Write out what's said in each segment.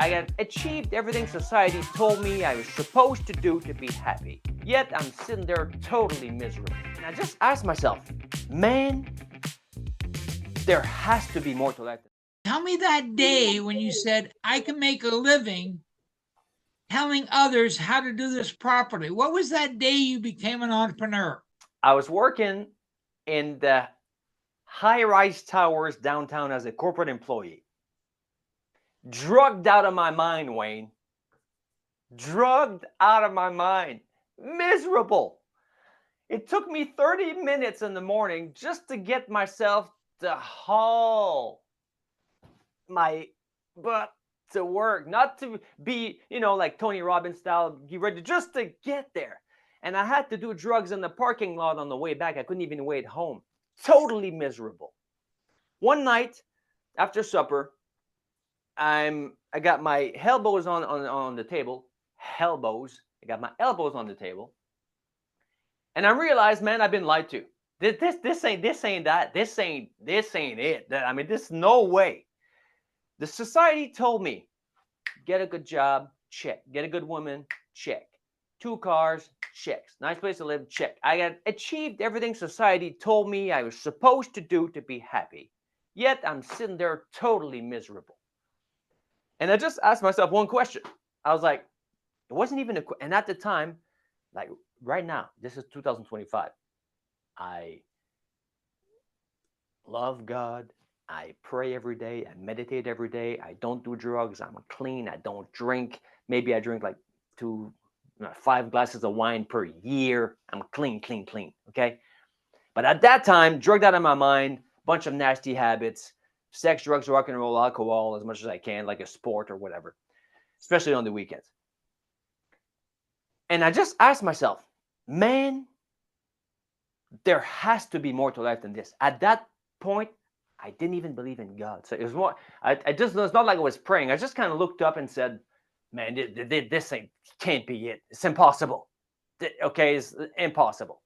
I had achieved everything society told me I was supposed to do to be happy. Yet I'm sitting there totally miserable. And I just asked myself, man, there has to be more to life. Tell me that day when you said, I can make a living telling others how to do this properly. What was that day you became an entrepreneur? I was working in the high-rise towers downtown as a corporate employee. Drugged out of my mind, Wayne. Drugged out of my mind. Miserable. It took me 30 minutes in the morning just to get myself to haul my butt to work, not to be, like Tony Robbins style, get ready, just to get there. And I had to do drugs in the parking lot on the way back. I couldn't even wait home. Totally miserable. One night after supper, I got my elbows on the table. Elbows. I got my elbows on the table. And I realized, man, I've been lied to. This ain't that. This ain't it. I mean, this no way. The society told me, get a good job, check. Get a good woman, check. 2 cars, checks. Nice place to live, check. I had achieved everything society told me I was supposed to do to be happy. Yet I'm sitting there totally miserable. And I just asked myself one question. I was like, it wasn't even and at the time, like right now, this is 2025. I love God. I pray every day. I meditate every day. I don't do drugs. I'm clean. I don't drink. Maybe I drink like 5 glasses of wine per year. I'm clean. Okay. But at that time, drugged out of my mind, bunch of nasty habits, sex, drugs, rock and roll, alcohol, as much as I can, like a sport or whatever, especially on the weekends. And I just asked myself, man, there has to be more to life than this. At that point, I didn't even believe in God. So it was more, it's not like I was praying. I just kind of looked up and said, man, this thing can't be it. It's impossible. Okay, it's impossible.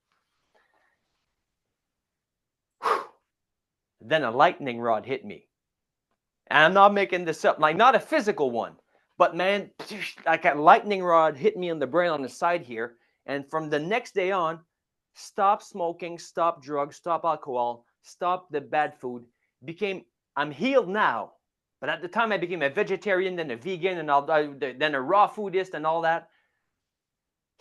Then a lightning rod hit me. And I'm not making this up, like not a physical one, but man, like a lightning rod hit me in the brain on the side here. And from the next day on, stop smoking, stop drugs, stop alcohol, stop the bad food. I'm healed now, but at the time I became a vegetarian, then a vegan, and then a raw foodist and all that.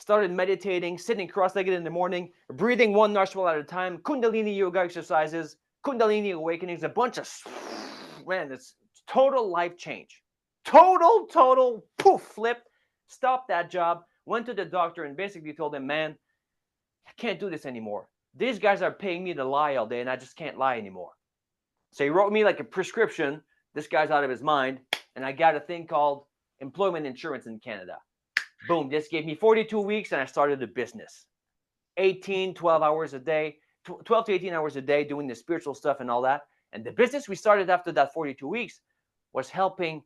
Started meditating, sitting cross-legged in the morning, breathing one nostril at a time, Kundalini yoga exercises, Kundalini awakenings, a bunch of, man, it's total life change. Total poof, flip, stopped that job, went to the doctor and basically told him, man, I can't do this anymore. These guys are paying me to lie all day and I just can't lie anymore. So he wrote me like a prescription. This guy's out of his mind. And I got a thing called employment insurance in Canada. Boom, this gave me 42 weeks and I started a business. 12 hours a day, 12 to 18 hours a day doing the spiritual stuff and all that. And the business we started after that 42 weeks was helping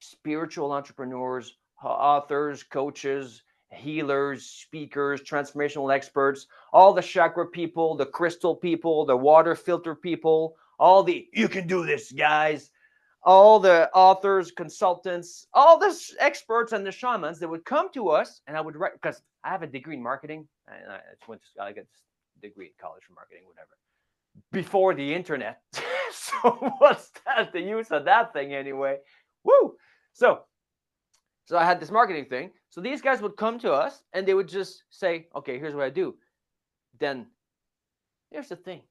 spiritual entrepreneurs, authors, coaches, healers, speakers, transformational experts, all the chakra people, the crystal people, the water filter people, all the you can do this guys, all the authors, consultants, all the experts and the shamans that would come to us, and I would write, because I have a degree in marketing, and I got this degree in college for marketing, whatever, before the internet. So what's that? The use of that thing anyway? Woo! So I had this marketing thing. So these guys would come to us and they would just say, okay, here's what I do. Then here's the thing.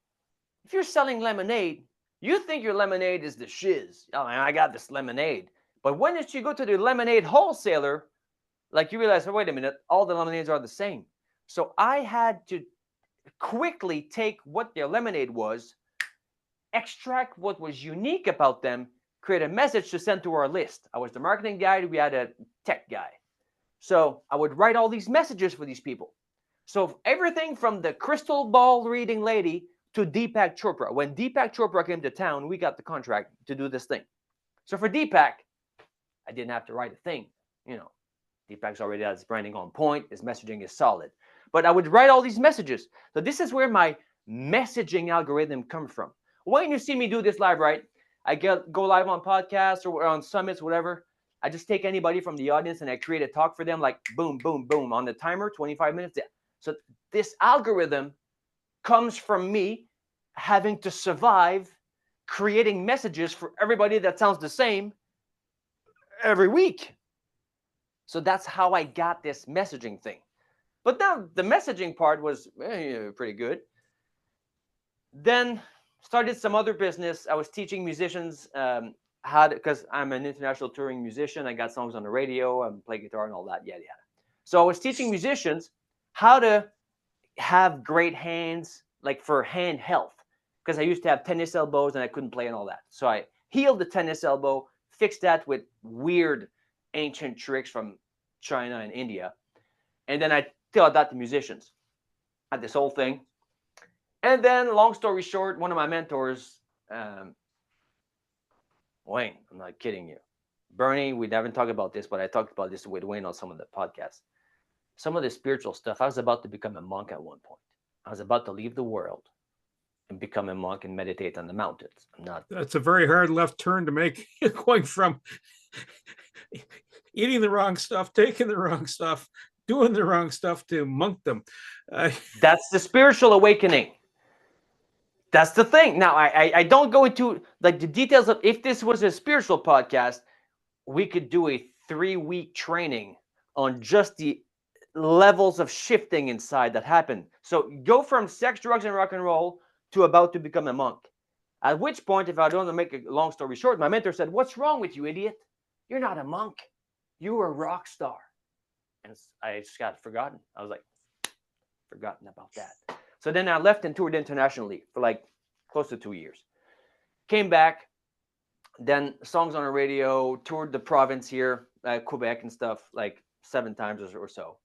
If you're selling lemonade, you think your lemonade is the shiz. Oh, man, I got this lemonade. But when did you go to the lemonade wholesaler, like you realize, oh, wait a minute, all the lemonades are the same. So I had to quickly take what their lemonade was, extract what was unique about them, create a message to send to our list. I was the marketing guy, we had a tech guy. So I would write all these messages for these people. So everything from the crystal ball reading lady to Deepak Chopra. When Deepak Chopra came to town, we got the contract to do this thing. So for Deepak, I didn't have to write a thing. Deepak's already got his branding on point. His messaging is solid. But I would write all these messages. So this is where my messaging algorithm comes from. When you see me do this live, right? I go live on podcasts or on summits, whatever. I just take anybody from the audience and I create a talk for them, like boom, boom, boom on the timer, 25 minutes. Yeah. So this algorithm comes from me having to survive creating messages for everybody that sounds the same every week. So that's how I got this messaging thing. But now the messaging part was pretty good. Then started some other business. I was teaching musicians how to, because I'm an international touring musician. I got songs on the radio, I play guitar and all that, yada yada. So I was teaching musicians how to have great hands, like for hand health, because I used to have tennis elbows and I couldn't play and all that. So I healed the tennis elbow, fixed that with weird ancient tricks from China and India, and then I taught that to musicians. I had this whole thing. And then, long story short, one of my mentors, Wayne, I'm not kidding you. Bernie, we haven't talked about this, but I talked about this with Wayne on some of the podcasts. Some of the spiritual stuff, I was about to become a monk at one point. I was about to leave the world and become a monk and meditate on the mountains. I'm not. That's a very hard left turn to make, going from eating the wrong stuff, taking the wrong stuff, doing the wrong stuff to monkdom. That's the spiritual awakening. That's the thing. Now, I don't go into like the details of, if this was a spiritual podcast, we could do a 3-week training on just the levels of shifting inside that happen. So go from sex, drugs, and rock and roll to about to become a monk. At which point, if I don't want to make a long story short, my mentor said, "What's wrong with you, idiot? You're not a monk. You're a rock star." And I just got forgotten. I was like, forgotten about that. So then I left and toured internationally for like close to 2 years. Came back, then songs on the radio, toured the province here, Quebec and stuff, like 7 times or so.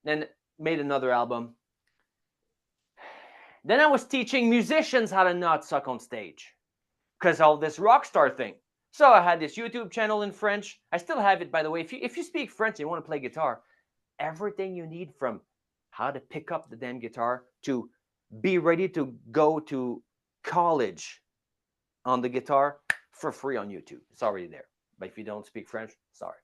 Then made another album. Then I was teaching musicians how to not suck on stage because all this rock star thing. So I had this YouTube channel in French. I still have it, by the way. If you speak French and you want to play guitar, everything you need from how to pick up the damn guitar to be ready to go to college on the guitar for free on YouTube. It's already there. But if you don't speak French, sorry.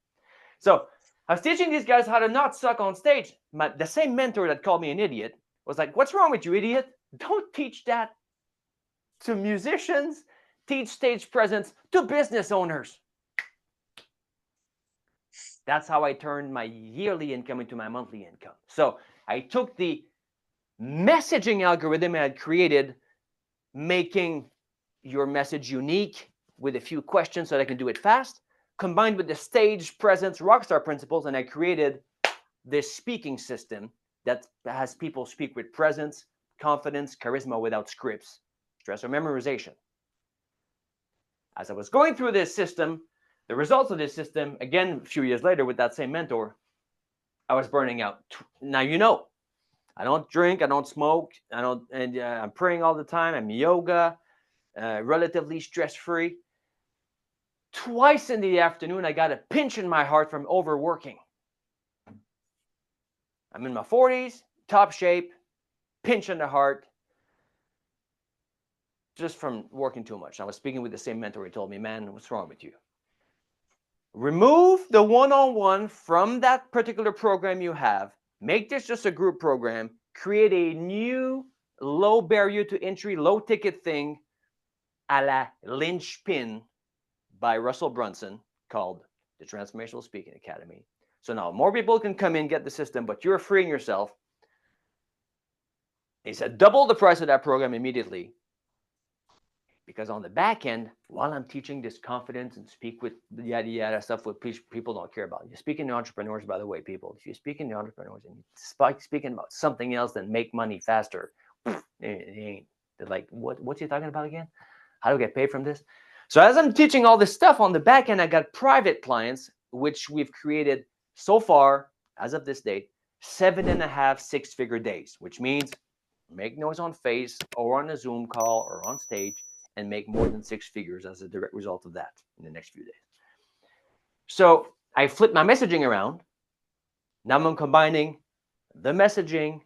So I was teaching these guys how to not suck on stage. The same mentor that called me an idiot was like, "What's wrong with you, idiot? Don't teach that to musicians. Teach stage presence to business owners." That's how I turned my yearly income into my monthly income. So I took the messaging algorithm I had created, making your message unique with a few questions so that I can do it fast, combined with the stage presence rockstar principles, and I created this speaking system that has people speak with presence, confidence, charisma without scripts, stress, or memorization. As I was going through this system, the results of this system, again, a few years later with that same mentor, I was burning out. Now, you know, I don't drink, I don't smoke, I'm praying all the time, I'm yoga, relatively stress-free. Twice in the afternoon, I got a pinch in my heart from overworking. I'm in my 40s, top shape, pinch in the heart, just from working too much. I was speaking with the same mentor. He told me, "Man, what's wrong with you? Remove the one-on-one from that particular program you have. Make this just a group program. Create a new low barrier to entry, low ticket thing a la linchpin by Russell Brunson called the Transformational Speaking Academy. So now more people can come in, get the system, but you're freeing yourself." He said, "Double the price of that program immediately." Because on the back end, while I'm teaching this confidence and speak with yada yada stuff what people don't care about. You're speaking to entrepreneurs, by the way, people. If you're speaking to entrepreneurs and you're speaking about something else than make money faster, it ain't. They're like, what's he talking about again? How do I get paid from this? So as I'm teaching all this stuff on the back end, I got private clients, which we've created so far, as of this date, 7.5 6-figure days, which means make noise on face or on a Zoom call or on stage and make more than 6 figures as a direct result of that in the next few days. So I flipped my messaging around. Now I'm combining the messaging,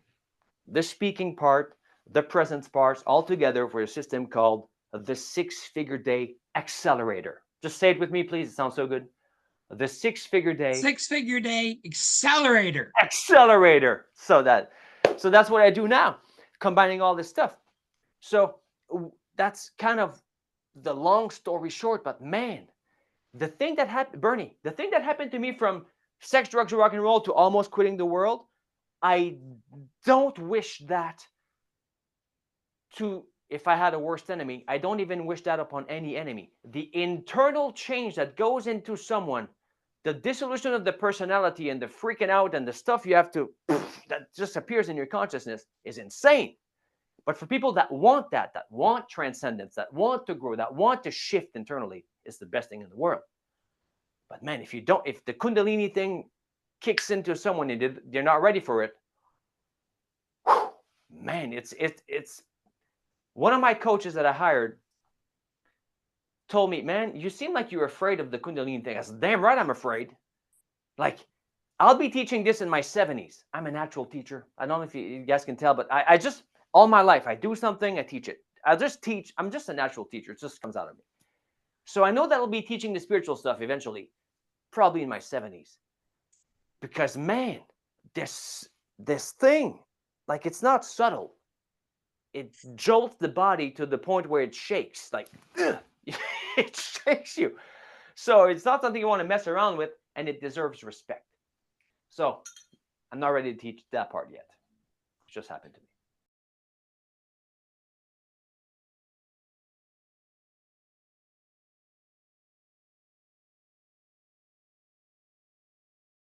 the speaking part, the presence parts all together for a system called the 6-figure day accelerator. Just say it with me, please. It sounds so good. the 6-figure day 6-figure day accelerator. accelerator. So that's what I do now, combining all this stuff. So that's kind of the long story short. But man, the thing that happened, Bernie, the thing that happened to me from sex, drugs, rock and roll to almost quitting the world, I don't wish that to, if I had a worst enemy, I don't even wish that upon any enemy. The internal change that goes into someone, the dissolution of the personality and the freaking out and the stuff you have to, that just appears in your consciousness is insane. But for people that want that want transcendence, that want to grow, that want to shift internally, it's the best thing in the world. But man, if the Kundalini thing kicks into someone and they're not ready for it, man, it's one of my coaches that I hired told me, man, you seem like you're afraid of the Kundalini thing. I said, damn right I'm afraid. Like, I'll be teaching this in my 70s. I'm a natural teacher. I don't know if you guys can tell, but I just, all my life, I do something, I teach it. I'll just teach. I'm just a natural teacher. It just comes out of me. So I know that I'll be teaching the spiritual stuff eventually, probably in my 70s. Because, man, this thing, like, it's not subtle. It jolts the body to the point where it shakes. Like, it shakes you. So it's not something you want to mess around with, and it deserves respect. So I'm not ready to teach that part yet. It just happened to me.